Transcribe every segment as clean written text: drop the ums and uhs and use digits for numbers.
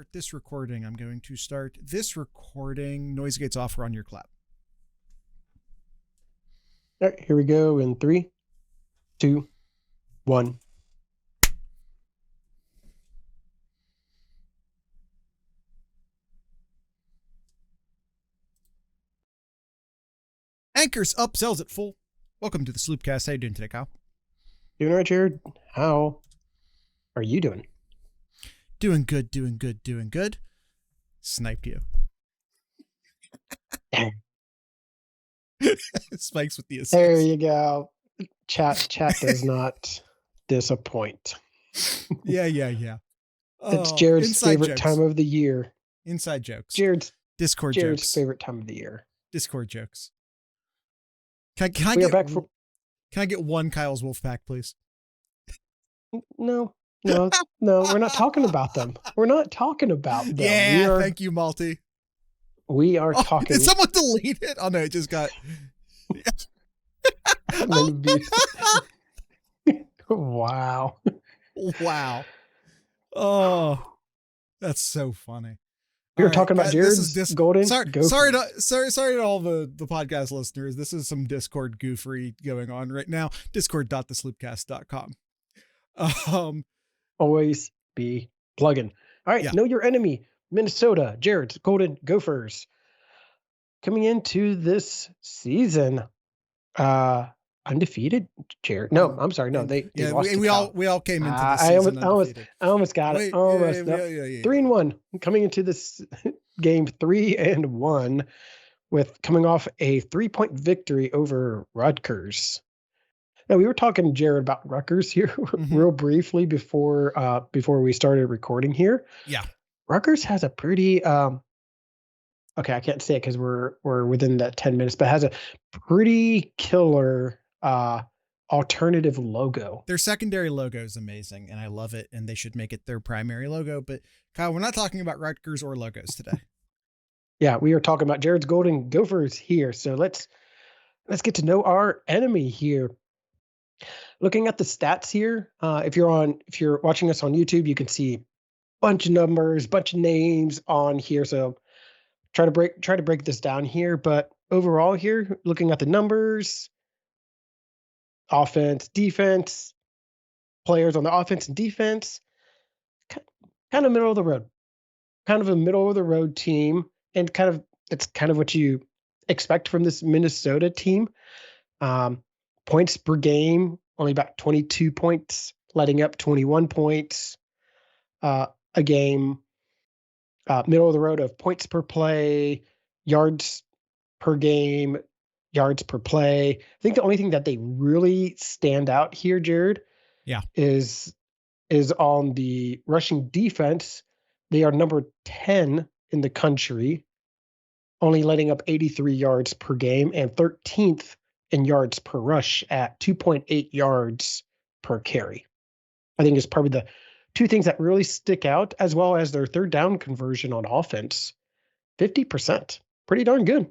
start this recording. Noise gates off. We're on your clap. All right, here we go in 3, 2, 1. Anchors up, sells at full. Welcome to the Sloopcast. How you doing today, Kyle? Doing all right, Jared. How are you doing? Doing good. Sniped you. Spikes with the assist. There you go. Chat does not disappoint. Yeah. It's Jared's favorite jokes. time of the year. Inside jokes. Jared's jokes. favorite time of the year. Discord jokes. Can I get one Kyle's Wolfpack, please? No, we're not talking about them. We're not talking about them. Yeah, thank you, Malty. We are talking. Did someone delete it? Oh no, it just got. Wow. Oh, that's so funny. We were talking about Jared's golden. Sorry to all the podcast listeners. This is some Discord goofery going on right now. Discord.thesloopcast.com. Always be plugging. All right, Know your enemy. Minnesota, Jared's Golden Gophers. Coming into this season, undefeated. Jared, no, I'm sorry, no, they lost. We all came into this season undefeated. I almost got it. Almost. 3-1 coming into this game. 3-1 with coming off a 3-point victory over Rutgers. Now we were talking, Jared, about Rutgers here real briefly before we started recording here. Yeah. Rutgers has a pretty okay, I can't say it because we're within that 10 minutes, but has a pretty killer alternative logo. Their secondary logo is amazing, and I love it, and they should make it their primary logo. But Kyle, we're not talking about Rutgers or logos today. Yeah, we are talking about Jared's Golden Gophers here. So let's get to know our enemy here. Looking at the stats here, if you're watching us on YouTube, you can see bunch of numbers, bunch of names on here. So try to break this down here. But overall here, looking at the numbers, offense, defense, players on the offense and defense, kind of middle of the road, kind of a middle of the road team. And it's kind of what you expect from this Minnesota team. Points per game, only about 22 points, letting up 21 points a game. Middle of the road of points per play, yards per game, yards per play. I think the only thing that they really stand out here, Jared, is on the rushing defense. They are number 10 in the country, only letting up 83 yards per game, and 13th in yards per rush at 2.8 yards per carry. I think it's probably the two things that really stick out, as well as their third down conversion on offense, 50%. Pretty darn good.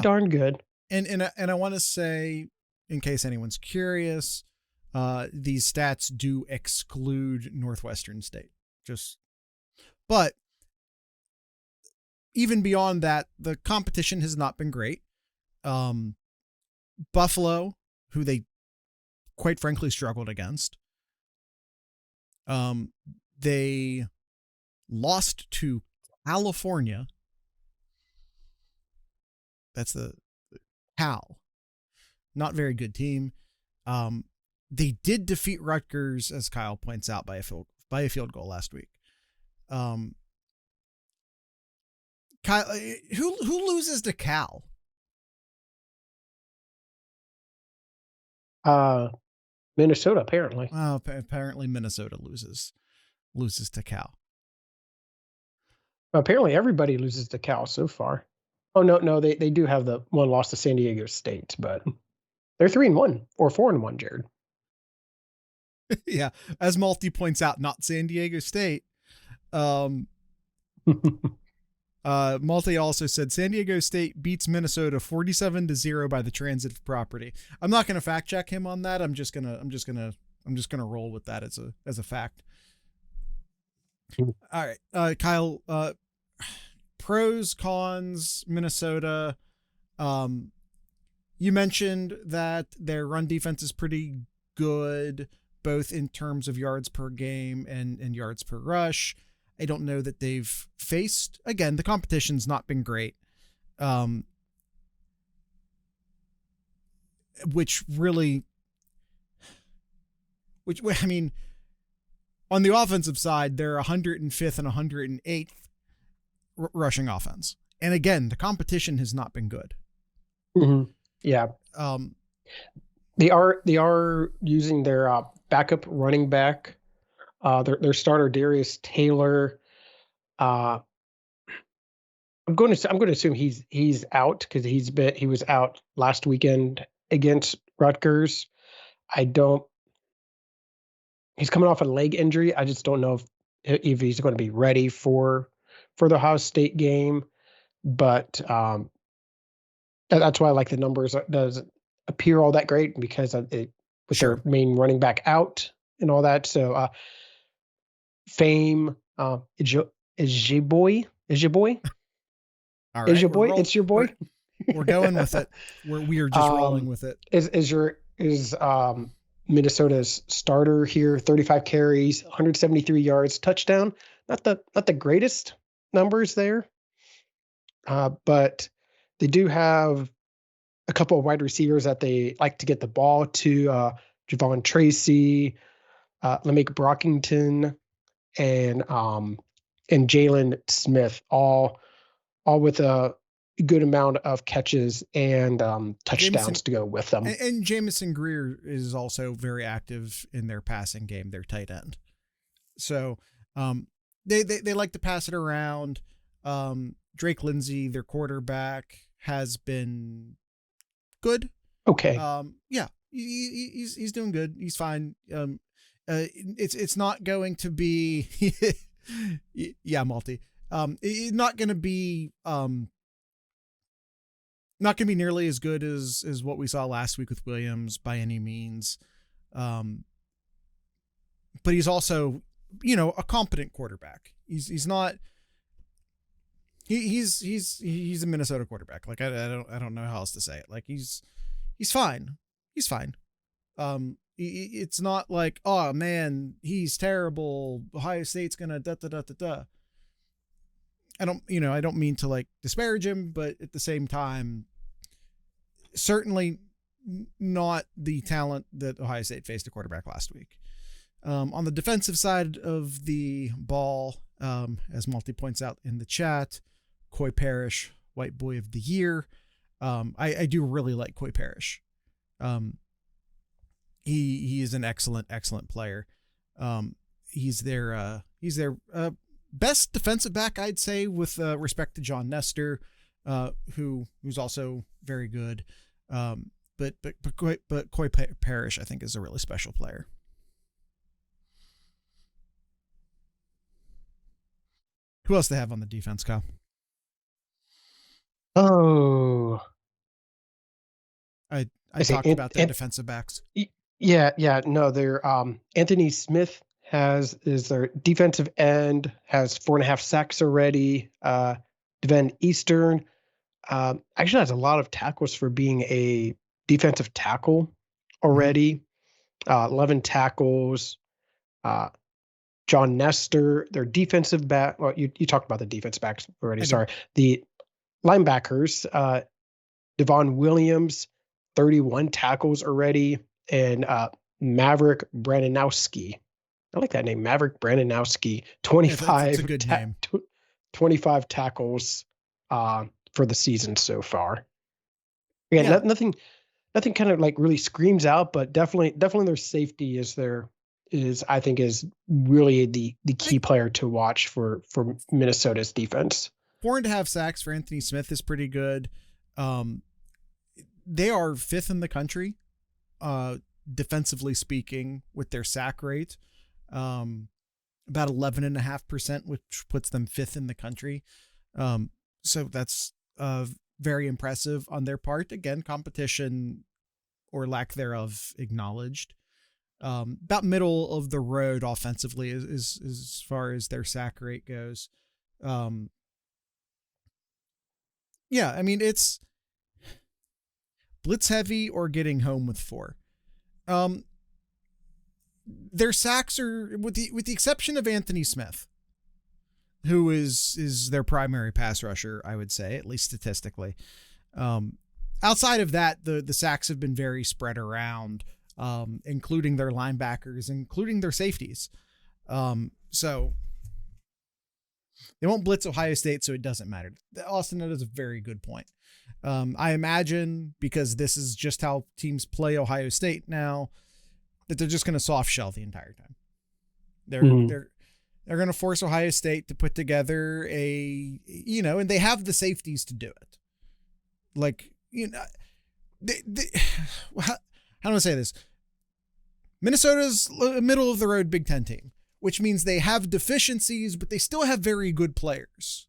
Darn good. And I want to say, in case anyone's curious, these stats do exclude Northwestern State. But even beyond that, the competition has not been great. Buffalo, who they quite frankly struggled against. They lost to California. That's the Cal. Not very good team. They did defeat Rutgers, as Kyle points out, by a field goal last week. Kyle, who loses to Cal? Minnesota, apparently. Well, apparently Minnesota loses to Cal. Apparently everybody loses to Cal so far. Oh, no, they do have the one loss to San Diego State, but they're 3-1 or 4-1, Jared. Yeah, as Malty points out, not San Diego State. Malty also said San Diego State beats Minnesota 47-0 by the transitive property. I'm not going to fact check him on that. I'm just gonna roll with that as a fact. All right, Kyle. Pros, cons, Minnesota. Um, you mentioned that their run defense is pretty good, both in terms of yards per game and yards per rush. I don't know that they've faced, again, the competition's not been great. Which really, I mean, on the offensive side, they're 105th and 108th rushing offense. And again, the competition has not been good. Mm-hmm. Yeah. They are using their backup running back, their starter Darius Taylor. I'm going to assume he's out because he was out last weekend against Rutgers. He's coming off a leg injury. I just don't know if he's going to be ready for the Ohio State game. But that's why I like the numbers. It doesn't appear all that great because with their main running back out and all that. So Fame is your boy? All right, is your boy? It's your boy. We're going with it. We are just rolling with it. Is Minnesota's starter here? 35 carries, 173 yards, touchdown. Not the greatest numbers there, but they do have a couple of wide receivers that they like to get the ball to. Javon Tracy, Lamek Brockington, and Jalen Smith, all with a good amount of catches and touchdowns to go with them. And Jamison Greer is also very active in their passing game, their tight end. So they like to pass it around. Drake Lindsay, their quarterback, has been good. Okay. Yeah, he's doing good. He's fine. It's not going to be yeah, Malty. It's not going to be nearly as good as what we saw last week with Williams by any means. But he's also, a competent quarterback. He's not. He's a Minnesota quarterback. Like I don't know how else to say it. Like he's fine. He's fine. It's not like, oh man, he's terrible. Ohio State's gonna da da da da da. I don't mean to like disparage him, but at the same time, certainly not the talent that Ohio State faced a quarterback last week. On the defensive side of the ball, as Malty points out in the chat, Coy Parrish, White Boy of the Year. I do really like Coy Parrish. He is an excellent player. He's their best defensive back, I'd say, with respect to John Nestor, who's also very good. But Coy Parrish, I think, is a really special player. Who else they have on the defense, Kyle? Oh, I talked about their defensive backs. Yeah. No, they're Anthony Smith is their defensive end, has 4.5 sacks already. Devin Eastern actually has a lot of tackles for being a defensive tackle already. 11 tackles. John Nestor, their defensive back. Well, you talked about the defense backs already. Sorry. The linebackers, Devon Williams, 31 tackles already, and Maverick Brananowski. I like that name, Maverick Brananowski. 25. It's a good name. 25 tackles for the season so far. Again, nothing kind of like really screams out, but definitely their safety is I think is really the key player to watch for Minnesota's defense. 4.5 sacks for Anthony Smith is pretty good. They are 5th in the country, defensively speaking, with their sack rate, about 11.5%, which puts them 5th in the country. So that's very impressive on their part. Again, competition or lack thereof acknowledged. About middle of the road offensively is as far as their sack rate goes. Yeah, I mean, it's blitz heavy or getting home with 4. Their sacks are, with the exception of Anthony Smith, who is their primary pass rusher, I would say, at least statistically. Outside of that, the sacks have been very spread around, including their linebackers, including their safeties. So they won't blitz Ohio State, so it doesn't matter. Austin, that is a very good point. I imagine, because this is just how teams play Ohio State now, that they're just going to soft shell the entire time. They're going to force Ohio State to put together and they have the safeties to do it. Like, how do I say this? Minnesota's a middle of the road Big Ten team, which means they have deficiencies, but they still have very good players.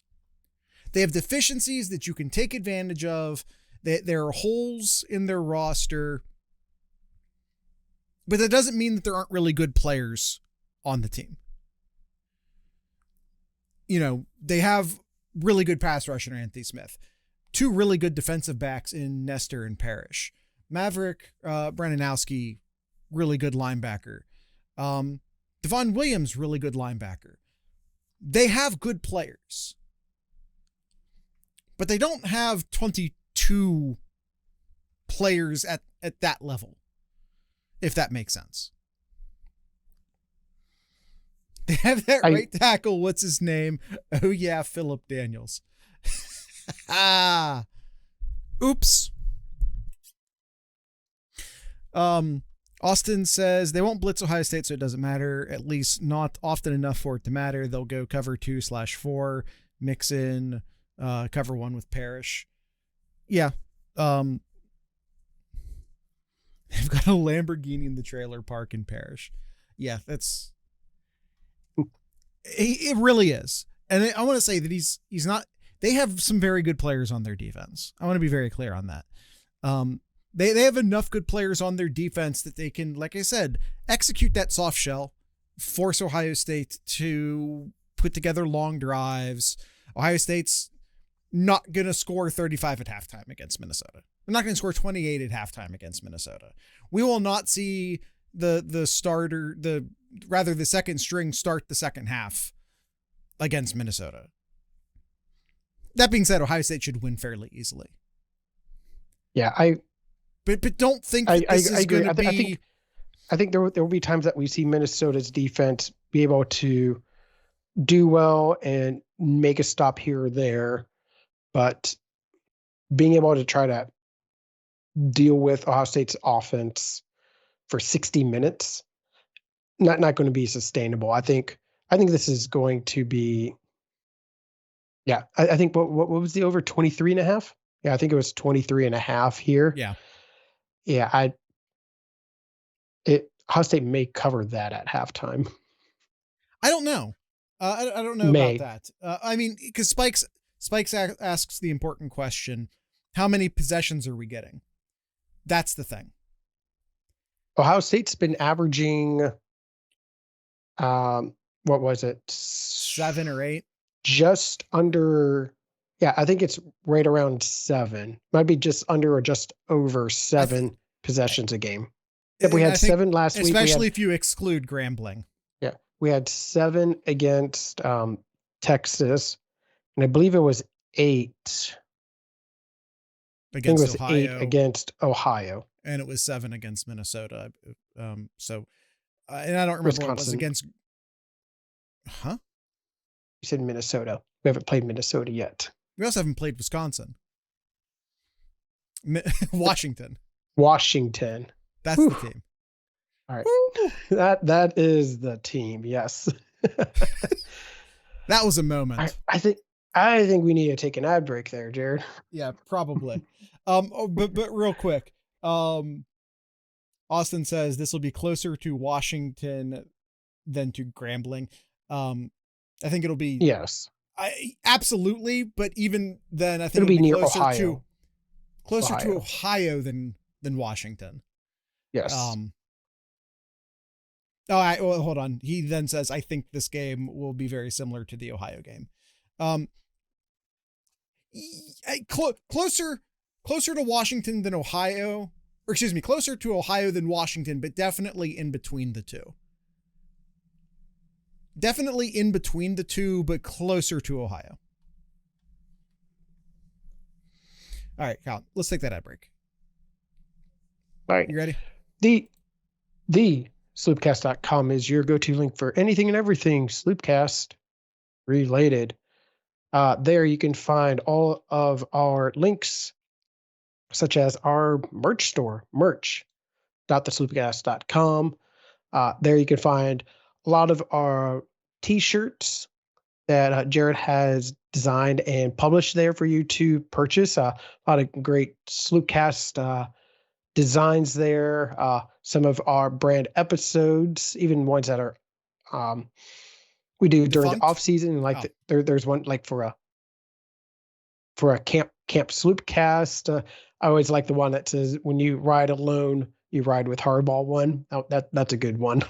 They have deficiencies that you can take advantage of. There are holes in their roster, but that doesn't mean that there aren't really good players on the team. They have really good pass rusher in Anthony Smith, 2 really good defensive backs in Nestor and Parrish. Maverick Brananowski, really good linebacker. Devon Williams, really good linebacker. They have good players, but they don't have 22 players at that level, if that makes sense. They have that right tackle. What's his name? Oh yeah, Philip Daniels. Oops. Austin says they won't blitz Ohio State, so it doesn't matter. At least not often enough for it to matter. They'll go cover 2/4, mix in cover 1 with Parrish. Yeah. They've got a Lamborghini in the trailer park in Parrish. Yeah, it really is. And I want to say that he's not, they have some very good players on their defense. I want to be very clear on that. They have enough good players on their defense that they can, like I said, execute that soft shell, force Ohio State to put together long drives. Ohio State's not going to score 35 at halftime against Minnesota. They're not going to score 28 at halftime against Minnesota. We will not see the second string start the second half against Minnesota. That being said, Ohio State should win fairly easily. Yeah, But don't think that this is going to be. I think there will be times that we see Minnesota's defense be able to do well and make a stop here or there, but being able to try to deal with Ohio State's offense for 60 minutes, not going to be sustainable. I think this is going to be. Yeah, I think what was the over 23.5? Yeah, I think it was 23.5 here. Yeah. Yeah, Ohio State may cover that at halftime. I don't know. I don't know about that. I mean, because Spikes asks the important question: how many possessions are we getting? That's the thing. Ohio State's been averaging, what was it? 7 or 8. Just under. Yeah, I think it's right around 7. Might be just under or just over 7 possessions a game. Yep, we had 7 last week. Especially if you exclude Grambling. Yeah, we had 7 against Texas, and I believe it was 8 against Ohio. 8 against Ohio, and it was 7 against Minnesota. And I don't remember Wisconsin. what it was against. Huh? You said Minnesota. We haven't played Minnesota yet. We also haven't played Wisconsin. Washington. That's the team. All right. That is the team. Yes. That was a moment. I think we need to take an ad break there, Jared. Yeah, probably. But real quick, Austin says this will be closer to Washington than to Grambling. I think it'll be absolutely, but even then, I think it'll be near closer Ohio. To Ohio than Washington. Yes. Well, hold on. He then says, I think this game will be very similar to the Ohio game. Um, closer to Washington than Ohio, or excuse me, closer to Ohio than Washington, but definitely in between the two. Definitely in between the two, but closer to Ohio. All right, Cal, let's take that ad break. All right. You ready? The sloopcast.com is your go-to link for anything and everything Sloopcast related. There you can find all of our links, such as our merch store, merch.thesloopcast.com. There you can find a lot of our t-shirts that Jared has designed and published there for you to purchase. A lot of great Sloopcast designs there. Some of our brand episodes, even ones that are we do during the off season. Like there's one like for a camp Sloopcast. I always like the one that says, "When you ride alone, you ride with Hardball." One that's a good one.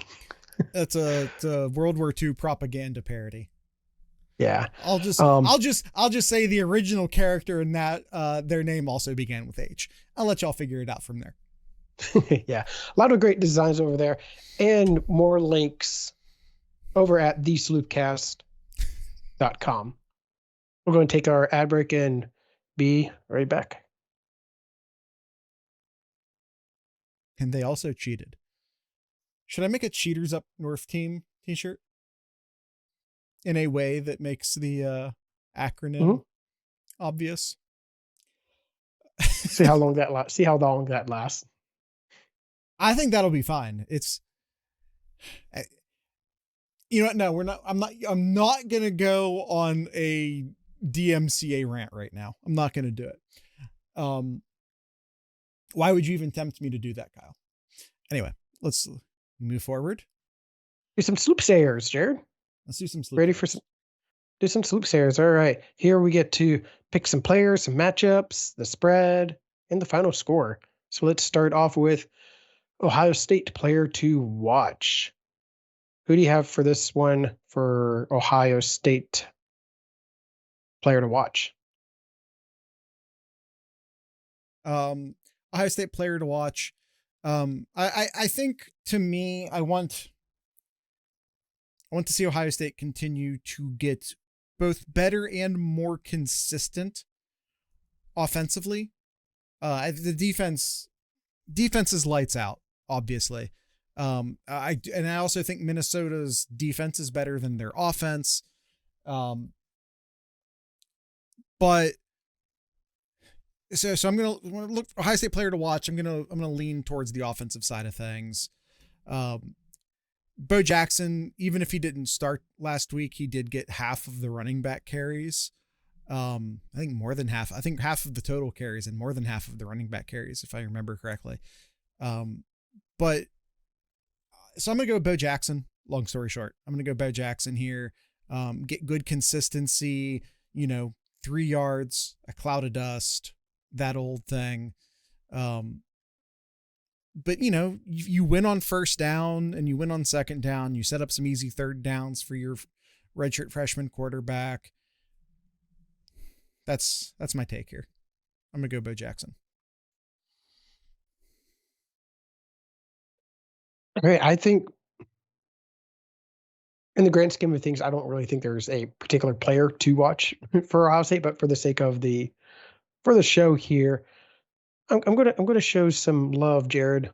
That's a World War II propaganda parody. Yeah. I'll just say the original character in that their name also began with H. I'll let y'all figure it out from there. Yeah. A lot of great designs over there and more links over at thesloopcast.com. We're going to take our ad break and be right back. And they also cheated. Should I make a Cheaters Up North team t-shirt? In a way that makes the acronym obvious. See how long that lasts. I think that'll be fine. It's, you know what? No, we're not. I'm not gonna go on a DMCA rant right now. I'm not gonna do it. Why would you even tempt me to do that, Kyle? Anyway, let's move forward. Do some sloop sayers, Jared. Let's do some sloop. Ready for some? Do some sloop sayers. All right. Here we get to pick some players, some matchups, the spread, and the final score. So let's start off with Ohio State player to watch. Who do you have for this one for Ohio State player to watch? Ohio State player to watch. I think, to me, I want to see Ohio State continue to get both better and more consistent offensively. The defense is lights out, obviously. I also think Minnesota's defense is better than their offense. But so I'm gonna look for Ohio State player to watch. I'm gonna lean towards the offensive side of things. Bo Jackson, even if he didn't start last week, he did get half of the running back carries. I think more than half. I think half of the total carries and more than half of the running back carries, if I remember correctly. But so I'm gonna go Bo Jackson. Long story short, I'm gonna go Bo Jackson here. Get good consistency. 3 yards, a cloud of dust, that old thing. But you win on first down and you win on second down. You set up some easy third downs for your redshirt freshman quarterback. That's my take here. I'm gonna go Bo Jackson. All right, I think in the grand scheme of things, I don't really think there's a particular player to watch for Ohio State, but for the sake of the show here, I'm gonna show some love, Jared,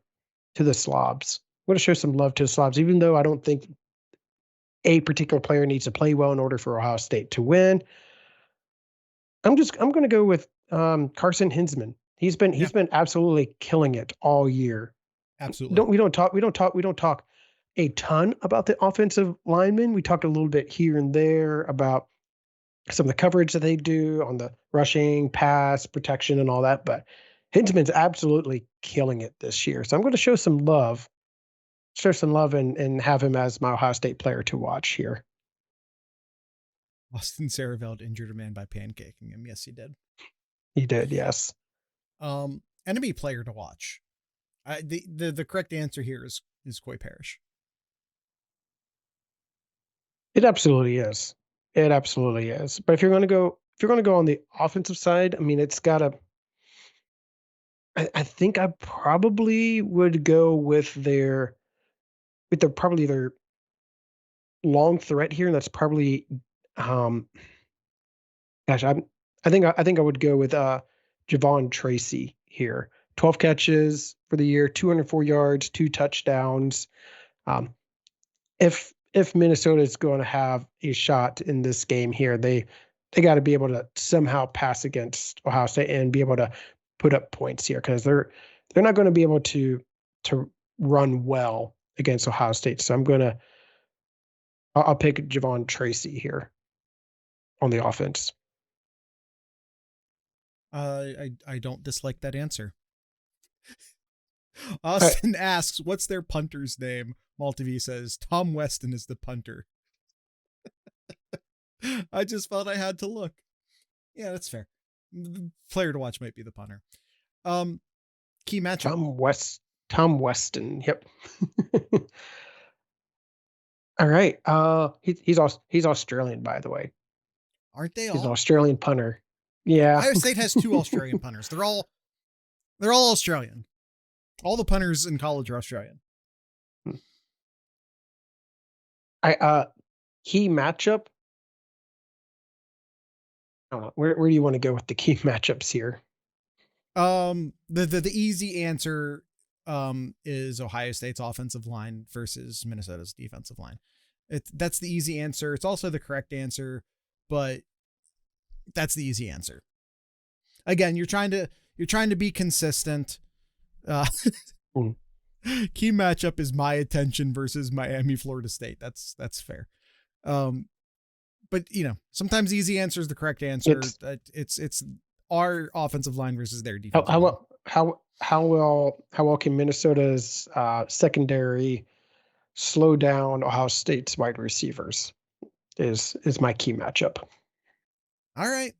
to the Slobs. I'm gonna show some love to the Slobs, even though I don't think a particular player needs to play well in order for Ohio State to win. I'm gonna go with Carson Hinsman. He's been absolutely killing it all year. Absolutely. We don't talk a ton about the offensive linemen. We talked a little bit here and there about some of the coverage that they do on the rushing, pass, protection, and all that. But Hinsman's absolutely killing it this year. So I'm going to show some love and have him as my Ohio State player to watch here. Austin Sareveld injured a man by pancaking him. Yes, he did. He did, yes. Enemy player to watch. The correct answer here is Coy Parrish. It absolutely is. It absolutely is. But if you're going to go on the offensive side, I mean, it's got to. I think I probably would go with their long threat here, and that's probably, um, gosh, I think I would go with Javon Tracy here. 12 catches for the year, 204 yards, 2 touchdowns. Um, if Minnesota is going to have a shot in this game here, they got to be able to somehow pass against Ohio State and be able to put up points here, because they're not going to be able to run well against Ohio State. So I'll pick Javon Tracy here on the offense. I don't dislike that answer. All right, Austin asks, "What's their punter's name?" Maltv says, "Tom Weston is the punter." I just felt I had to look. Yeah, that's fair. The player to watch might be the punter. Key matchup. Tom Weston. Yep. All right. He's Australian, by the way. Aren't they He's an all? Australian punter. Yeah. Ohio State has 2 Australian punters. They're all Australian. All the punters in college are Australian. Key matchup. I don't know. Where do you want to go with the key matchups here? The easy answer is Ohio State's offensive line versus Minnesota's defensive line. That's the easy answer. It's also the correct answer, but that's the easy answer. Again, you're trying to be consistent. Key matchup is my attention versus Miami, Florida State. That's fair. But sometimes easy answer is the correct answer. It's our offensive line versus their defense. How well can Minnesota's secondary slow down Ohio State's wide receivers? Is my key matchup. All right.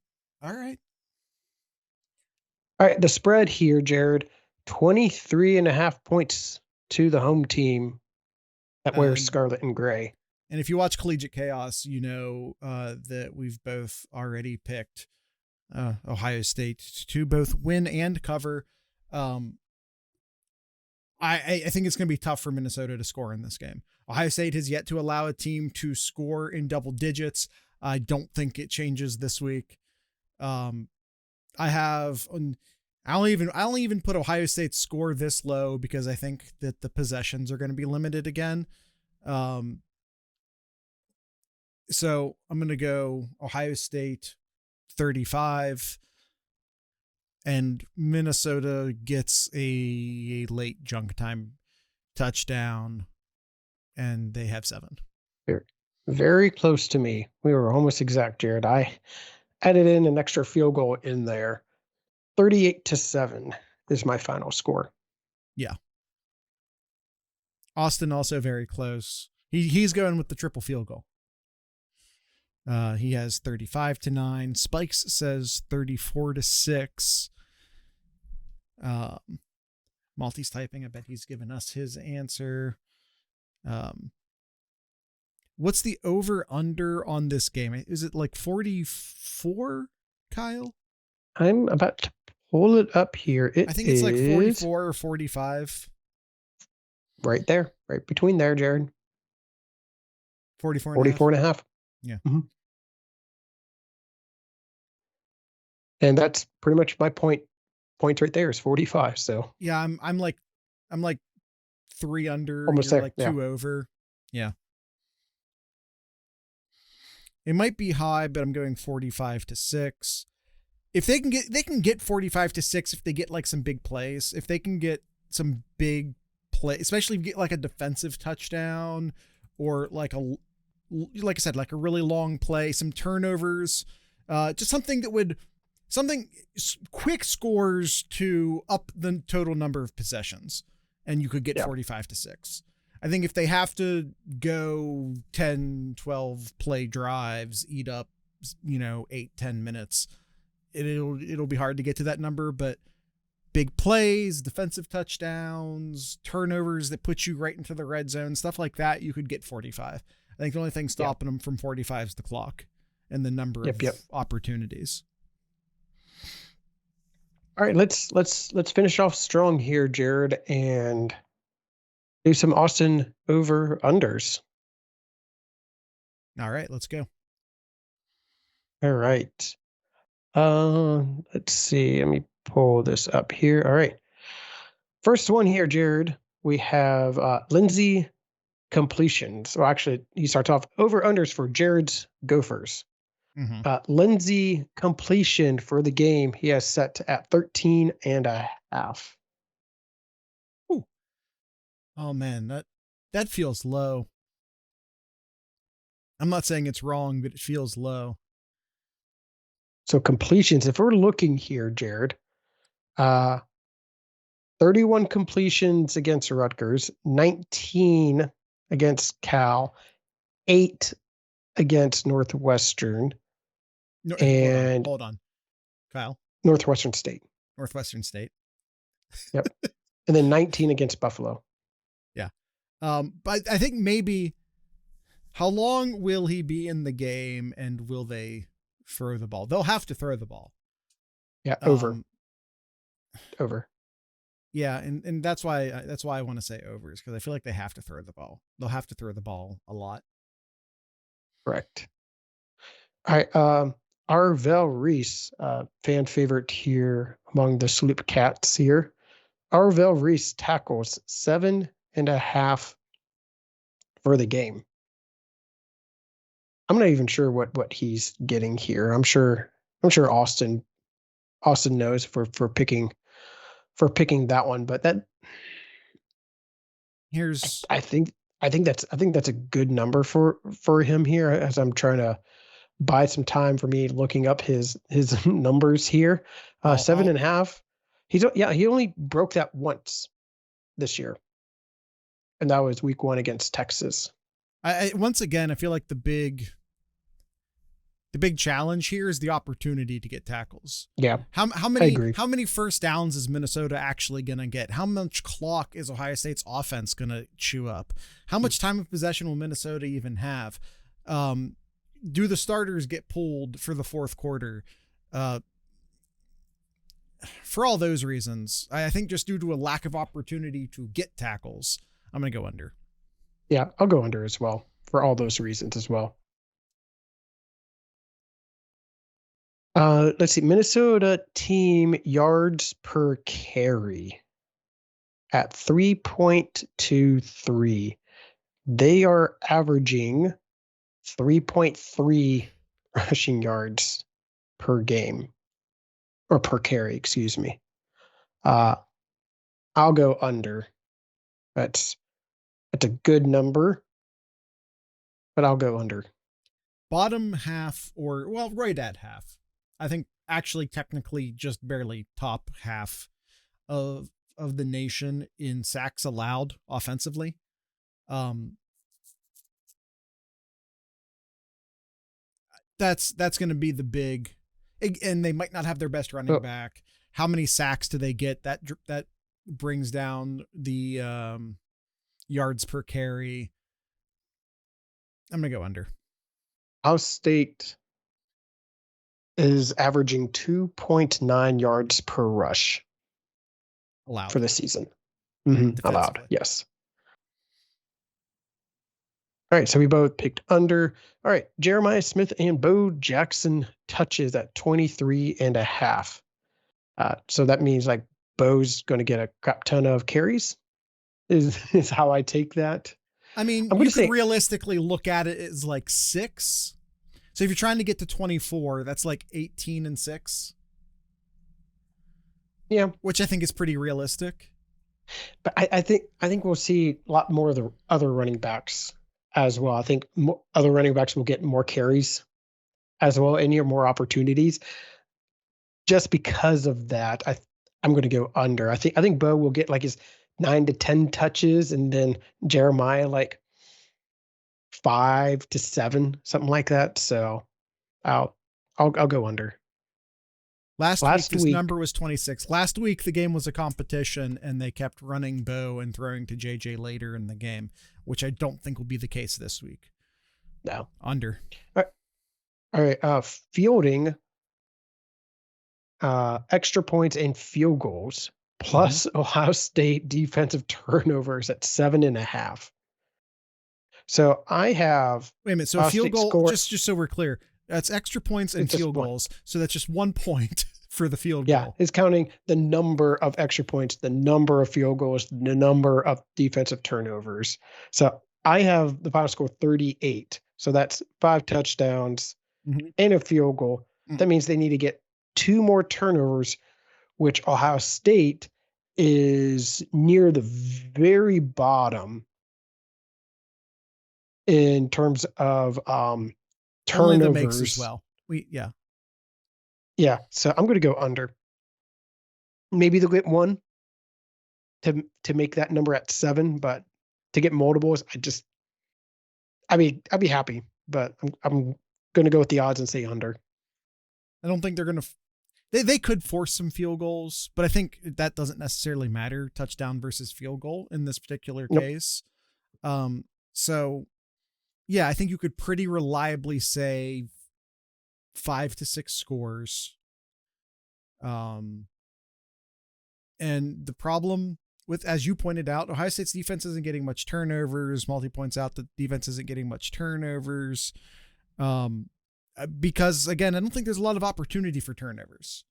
The spread here, Jared, 23.5 points to the home team that wears scarlet and gray. And if you watch Collegiate Chaos, you know that we've both already picked Ohio State to both win and cover. I think it's going to be tough for Minnesota to score in this game. Ohio State has yet to allow a team to score in double digits. I don't think it changes this week. I'll even put Ohio State's score this low because I think that the possessions are going to be limited again. So I'm going to go Ohio State 35 and Minnesota gets a late junk time touchdown and they have 7. Very, very close to me. We were almost exact, Jared. I added in an extra field goal in there. 38-7 is my final score. Yeah. Austin also very close. He's going with the triple field goal. He has 35-9. Spikes says 34-6. Malty's typing. I bet he's given us his answer. What's the over under on this game? Is it like 44, Kyle? I'm about to pull it up here. I think it's like 44 or 45. Right there, right between there, Jared. 44 and a half. Yeah. Mm-hmm. And that's pretty much my points right there is 45. So yeah, I'm like 3 under, almost there. Like 2 over. Yeah. It might be high, but I'm going 45-6. If they can get 45-6 if they get like some big plays. If they can get some big play, especially if you get like a defensive touchdown or like I said, like a really long play, some turnovers, just something quick scores to up the total number of possessions, and you could get 45-6. I think if they have to go 10, 12 play drives, eat up, 8-10 minutes, it'll be hard to get to that number, but big plays, defensive touchdowns, turnovers that put you right into the red zone, stuff like that, you could get 45. I think the only thing stopping them from 45 is the clock and the number of opportunities. All right, let's finish off strong here, Jared, and do some Austin over unders. All right, let's go. All right. Let's see. Let me pull this up here. All right. First one here, Jared. We have Lindsey completions. Well, actually, he starts off over unders for Jared's Gophers. Lindsey completion for the game he has set at 13.5. Ooh. Oh man, that feels low. I'm not saying it's wrong, but it feels low. So completions, if we're looking here, Jared, 31 completions against Rutgers, 19 against Cal, 8 against Northwestern, and hold on, Kyle. Northwestern State. Yep. And then 19 against Buffalo. Yeah. But I think maybe how long will he be in the game and will they throw the ball? They'll have to throw the ball. Yeah. Over. Yeah. And that's why I want to say overs, because I feel like they have to throw the ball. They'll have to throw the ball a lot. Correct. All right. Arvell Reese, fan favorite here among the Sloop Cats here. Arvell Reese tackles 7.5 for the game. I'm not even sure what he's getting here. I'm sure Austin knows for picking that one, but that here's I think that's a good number for him here, as I'm trying to buy some time for me looking up his numbers here. 7.5. He only broke that once this year, and that was week 1 against Texas. I once again, I feel like the big challenge here is the opportunity to get tackles. Yeah. How many first downs is Minnesota actually going to get? How much clock is Ohio State's offense going to chew up? How much time of possession will Minnesota even have? Do the starters get pulled for the fourth quarter? For all those reasons, I think just due to a lack of opportunity to get tackles, I'm going to go under. Yeah, I'll go under as well for all those reasons as well. Let's see. Minnesota team yards per carry at 3.23. They are averaging 3.3 rushing yards per game, or per carry, excuse me. I'll go under. That's a good number, but I'll go under. Bottom half, or well, right at half. I think actually technically just barely top half of the nation in sacks allowed offensively. That's going to be the big, and they might not have their best running back. How many sacks do they get? That brings down the yards per carry. I'm going to go under. Ohio State is averaging 2.9 yards per rush allowed for the season. Allowed, yes. All right, so we both picked under. All right, Jeremiah Smith and Bo Jackson touches at 23.5. So that means like Bo's going to get a crap ton of carries is how I take that. I mean, you could realistically look at it as like 6. So if you're trying to get to 24, that's like 18 and 6. Yeah. Which I think is pretty realistic. But I think we'll see a lot more of the other running backs as well. I think other running backs will get more carries as well, and more opportunities. Just because of that, I'm going to go under. I think Bo will get like his 9 to 10 touches, and then Jeremiah like 5 to 7, something like that. So I'll go under. Last week, this number was 26. Last week, the game was a competition, and they kept running Bo and throwing to JJ later in the game, which I don't think will be the case this week. No. Under. All right. Fielding, extra points and field goals plus Ohio State defensive turnovers at 7.5. So I have Wait a minute. So a Ohio field State goal, score. just so we're clear, that's extra points and It's just field one. goals. So that's just 1 point for the field Yeah, goal. it's counting the number of extra points, the number of field goals, the number of defensive turnovers. So I have the final score 38. So that's 5 touchdowns and a field goal. That means they need to get 2 more turnovers, which Ohio State is near the very bottom in terms of Only the makes as turnovers. well. Yeah, so I'm going to go under. Maybe they'll get one to make that number at 7, but to get multiples, I'd be happy, but I'm going to go with the odds and say under. I don't think they're going to. They could force some field goals, but I think that doesn't necessarily matter. Touchdown versus field goal in this particular case. So yeah, I think you could pretty reliably say 5 to 6 scores. And the problem with, as you pointed out, Ohio State's defense isn't getting much turnovers. Multi points out that defense isn't getting much turnovers. Because again, I don't think there's a lot of opportunity for turnovers.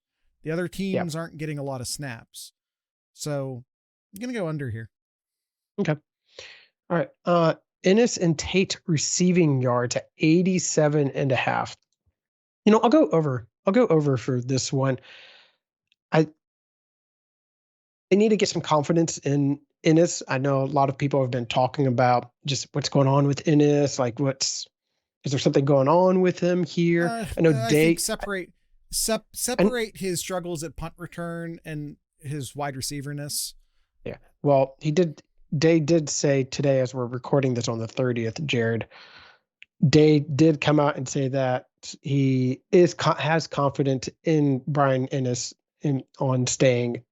The other teams aren't getting a lot of snaps. So I'm going to go under here. Okay. All right. Ennis and Tate receiving yards at 87.5. I'll go over. I'll go over for this one. I need to get some confidence in Ennis. I know a lot of people have been talking about just what's going on with Ennis. Like, is there something going on with him here? I know I think separate his struggles at punt return and his wide receiverness. Yeah. Well, Day did say today, as we're recording this on the 30th, Jared, Day did come out and say that he has confidence in Brian Ennis on staying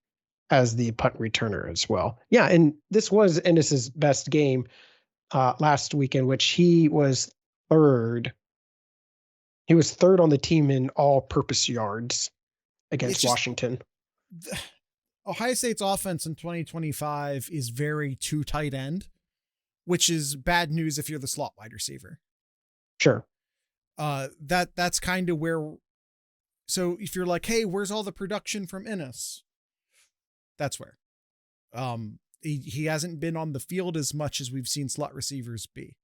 as the punt returner as well. Yeah, and this was Ennis's best game last weekend, which he was third. He was third on the team in all-purpose yards against Washington. Ohio State's offense in 2025 is very too tight end, which is bad news if you're the slot wide receiver. Sure. That's kind of where. So if you're like, hey, where's all the production from Ennis? That's where. He hasn't been on the field as much as we've seen slot receivers be.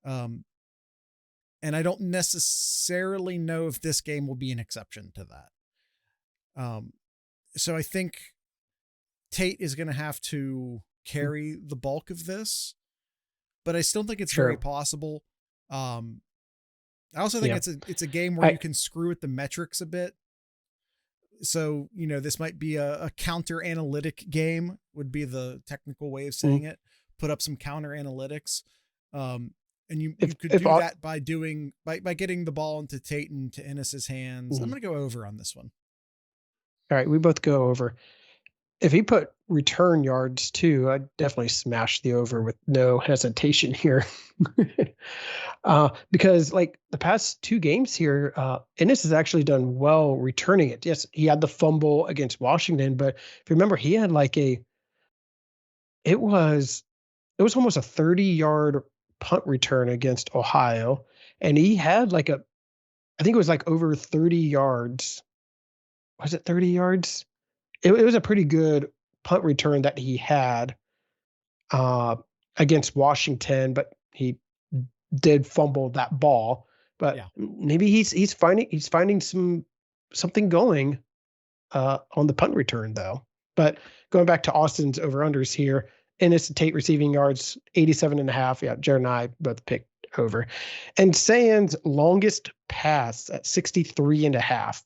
And I don't necessarily know if this game will be an exception to that. So I think Tate is going to have to carry the bulk of this, but I still think it's very possible. I also think it's a game where you can screw with the metrics a bit. So, this might be a counter analytic game would be the technical way of saying it. Put up some counter analytics. And you could do that by getting the ball into Tate and to Ennis's hands. I'm going to go over on this one. All right. We both go over. If he put return yards too, I'd definitely smash the over with no hesitation here. Because like the past 2 games here, Ennis has actually done well returning it. Yes, he had the fumble against Washington, but if you remember, he had it was almost a 30-yard punt return against Ohio, and he had I think it was over 30 yards. Was it 30 yards? It was a pretty good punt return that he had against Washington, but he did fumble that ball. But maybe he's finding something going on the punt return though. But going back to Austin's over-unders here, Ennis and Tate receiving yards 87.5. Yeah, Jared and I both picked over. And Sands longest pass at 63.5.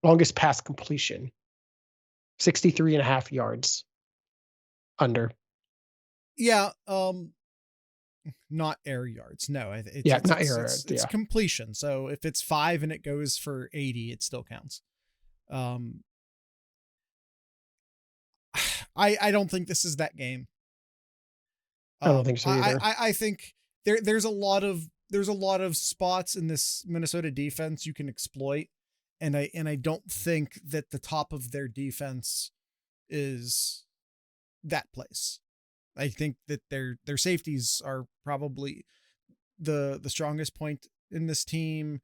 Longest pass completion, 63.5 yards under. Yeah. Not air yards. No, Not air yards. It's completion. So if it's 5 and it goes for 80, it still counts. I don't think this is that game. I don't think so either. I think there's a lot of spots in this Minnesota defense you can exploit, and I don't think that the top of their defense is that place. I think that their safeties are probably the strongest point in this team.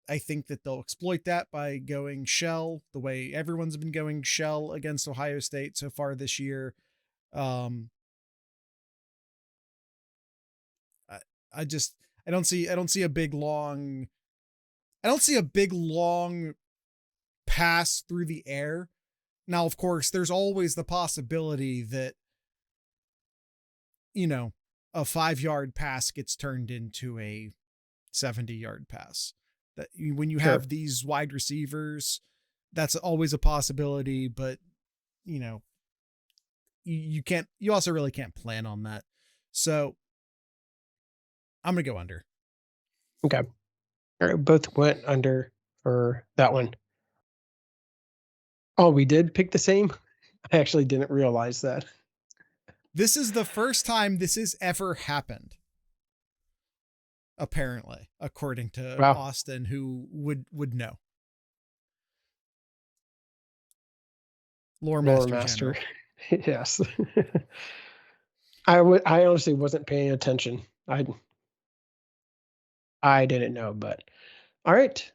I think that they'll exploit that by going shell the way everyone's been going shell against Ohio State so far this year. I don't see a big long pass through the air. Now, of course, there's always the possibility that, you know, a 5-yard pass gets turned into a 70-yard pass. That when you have these wide receivers, that's always a possibility, but you know, you also really can't plan on that. So I'm going to go under. Okay. All right. Both went under for that one. Oh, we did pick the same? I actually didn't realize that. This is the first time this has ever happened. Apparently, according to Austin, who would know. Lore master. Yes. I honestly wasn't paying attention. I didn't know, but all right.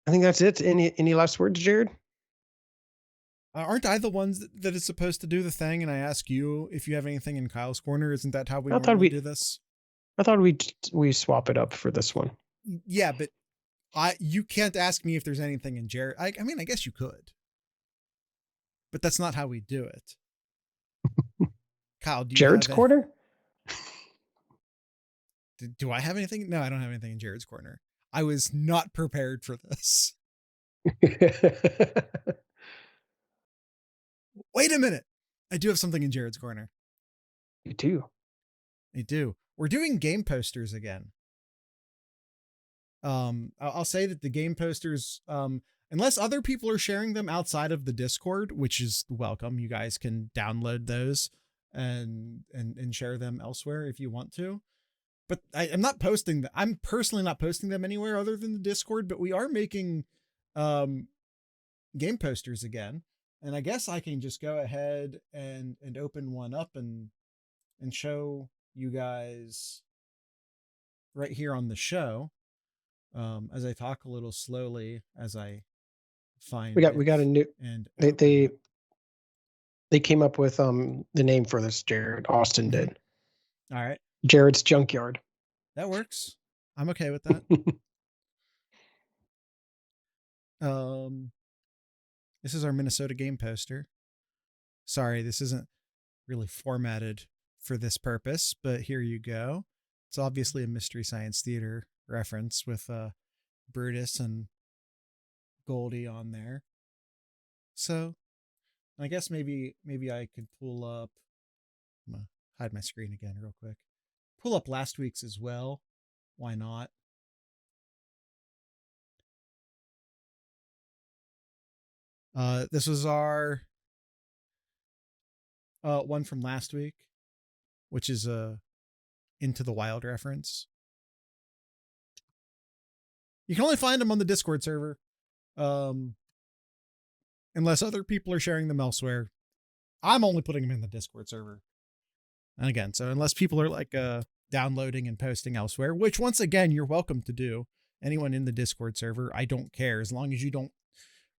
I think that's it. Any last words, Jared? Aren't I the ones that is supposed to do the thing? And I ask you if you have anything in Kyle's corner. Isn't that how we normally do this? I thought we swap it up for this one. Yeah, but you can't ask me if there's anything in Jared. I mean, I guess you could, but that's not how we do it. Kyle, do you Jared's corner? Do I have anything? No, I don't have anything in Jared's corner. I was not prepared for this. Wait a minute. I do have something in Jared's corner. You do? I do. We're doing game posters again. I'll say that the game posters, unless other people are sharing them outside of the Discord, which is welcome, you guys can download those and share them elsewhere if you want to. But I'm not posting them. I'm personally not posting them anywhere other than the Discord, but we are making game posters again. And I guess I can just go ahead and open one up and show you guys right here on the show. As I talk a little slowly as I find we got a new and they came up with the name for this, Jared. Austin did. All right. Jared's Junkyard. That works. I'm okay with that. This is our Minnesota game poster. Sorry, this isn't really formatted for this purpose, but here you go. It's obviously a Mystery Science Theater reference with Brutus and Goldie on there. So I guess maybe I could pull up. I'm gonna hide my screen again real quick. Pull up last week's as well. Why not? This was our one from last week, which is a Into the Wild reference. You can only find them on the Discord server, unless other people are sharing them elsewhere. I'm only putting them in the Discord server. And again, so unless people are like downloading and posting elsewhere, which once again, you're welcome to do. Anyone in the Discord server, I don't care, as long as you don't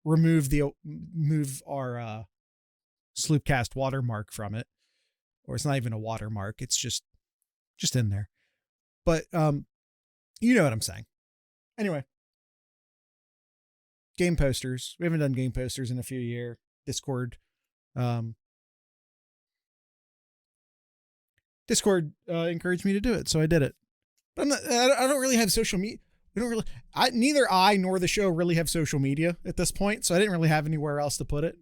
move our Sloopcast watermark from it, or it's not even a watermark. It's just in there. But you know what I'm saying. Anyway, game posters. We haven't done game posters in a few years. Discord. Discord encouraged me to do it, so I did it. But I don't really have social media. We don't really. Neither I nor the show really have social media at this point, so I didn't really have anywhere else to put it.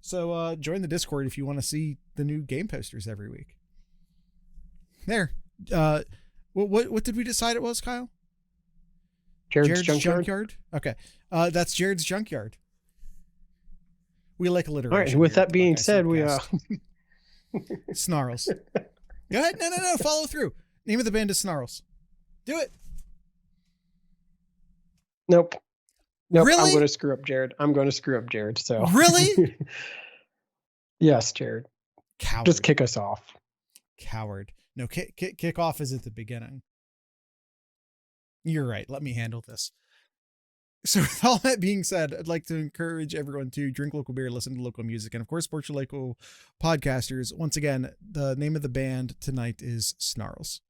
So join the Discord if you want to see the new game posters every week. There. What did we decide it was, Kyle? Jared's Junkyard? Okay. That's Jared's Junkyard. We like alliteration. All right. With that being said, we Snarls. Go ahead. No. Follow through. Name of the band is Snarls. Do it. Nope. Really? I'm going to screw up Jared. So really? Yes, Jared. Coward. Just kick us off. Coward. No, kick off is at the beginning. You're right. Let me handle this. So with all that being said, I'd like to encourage everyone to drink local beer, listen to local music, and of course, support your local podcasters. Once again, the name of the band tonight is Snarls.